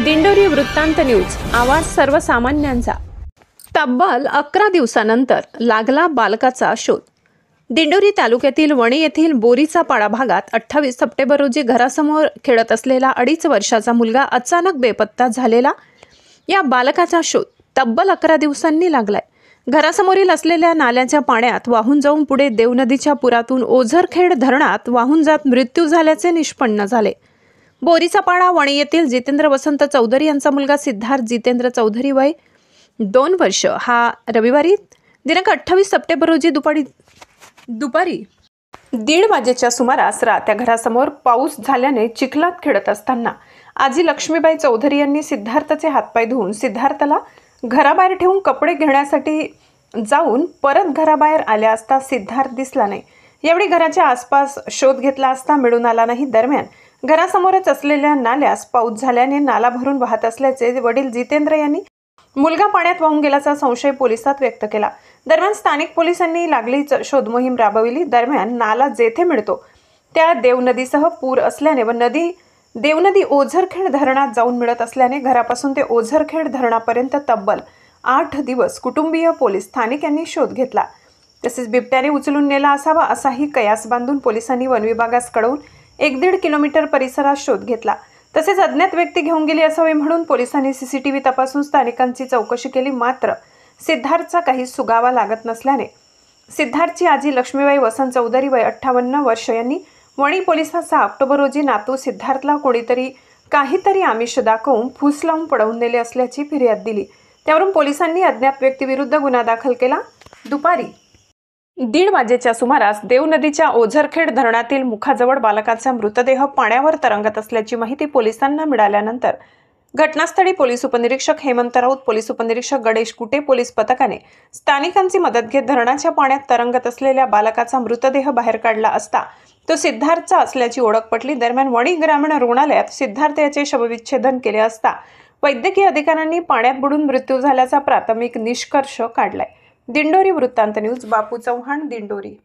दिंडोरी वृत्तांत न्यूज, आवाज सर्वसामान्यांचा। तब्बल 11 दिवसानंतर लागला बालकाचा शोध। दिंडोरी तालुक्यातील वणी येथील बोरीचा पाडा भागात 28 सप्टेंबर रोजी घरासमोर खेळत असलेला 2.5 वर्षाचा मुलगा अचानक बेपत्ता झालेला या बालकाचा शोध तब्बल 11 दिवसांनी लागलाय। घरासमोरील असलेल्या नाल्याच्या पाण्यात वाहून जाऊन पुढे देवनदीच्या पुरातून ओझरखेड धरणात वाहून जात मृत्यू झाल्याचे निष्पन्न झाले। बोरीचा पाडा वणी येथील जितेंद्र वसंत चौधरी यांचा मुलगा सिद्धार्थ जितेंद्र चौधरी वय 2 वर्ष हा रविवारी दिनांक 28 सप्टेंबर रोजी दुपारी 1:30 वाजेच्या सुमारास राहत्या घरासमोर पाऊस झाल्याने चिखलात खेळत असताना आजी लक्ष्मीबाई चौधरी यांनी सिद्धार्थचे हातपाय धुवून सिद्धार्थला घराबाहेर ठेवून कपडे घेण्यासाठी जाऊन परत घराबाहेर आल्या असता सिद्धार्थ दिसला नाही। यावेळी घराच्या आसपास शोध घेतला असता मिळून आला नाही। दरम्यान घरासमोरच असलेल्या नाल्यास पाऊस झाल्याने नाला भरून वाहत असल्याचे वडील जितेंद्र यांनी मुलगा पाण्यात वाहून गेल्याचा संशय पोलिसात व्यक्त केला। दरम्यान स्थानिक पोलिसांनी लागलीच शोध मोहीम राबविली। दरम्यान नाला जेथे मिळतो त्या देवनदीसह पूर असल्याने व देवनदी ओझरखेड धरणात जाऊन मिळत असल्याने घरापासून ते ओझरखेड धरणापर्यंत तब्बल 8 दिवस कुटुंबीय पोलीस स्थानिक यांनी शोध घेतला। तसेच बिबट्याने उचलून नेला असावा असाही कयास बांधून पोलिसांनी वन विभागास कळवून 1.5 किलोमीटर परिसरात शोध घेतला। तसेच अज्ञात व्यक्ती घेऊन गेली असावी म्हणून पोलिसांनी सीसीटीव्ही तपासून स्थानिकांची चौकशी केली। मात्र सिद्धार्थचा काही सुगावा लागत नसल्याने सिद्धार्थची आजी लक्ष्मीबाई वसंत चौधरी वय 58 वर्ष यांनी वणी पोलिसात 6 ऑक्टोबर रोजी नातू सिद्धार्थला कोणीतरी काहीतरी आमिष दाखवून फूस लावून पळवून नेले असल्याची फिर्याद दिली। त्यावरून पोलिसांनी अज्ञात व्यक्तीविरुद्ध गुन्हा दाखल केला। दुपारी 1:30 वाजेच्या सुमारास देवनदीच्या ओझरखेड धरणातील मुखाजवळ बालकाचा मृतदेह पाण्यावर तरंगत असल्याची माहिती पोलिसांना मिळाल्यानंतर घटनास्थळी पोलीस उपनिरीक्षक हेमंत राऊत, पोलीस उपनिरीक्षक गणेश कुटे पोलीस पथकाने स्थानिकांची मदत घेत धरणाच्या पाण्यात तरंगत असलेल्या बालकाचा मृतदेह बाहेर काढला असता तो सिद्धार्थचा असल्याची ओळख पटली। दरम्यान वणी ग्रामीण रुग्णालयात सिद्धार्थ याचे शवविच्छेदन केले असता वैद्यकीय अधिकाऱ्यांनी पाण्यात बुडून मृत्यू झाल्याचा प्राथमिक निष्कर्ष काढलाय। दिंडोरी वृत्तांत न्यूज, बापू चव्हाण, दिंडोरी।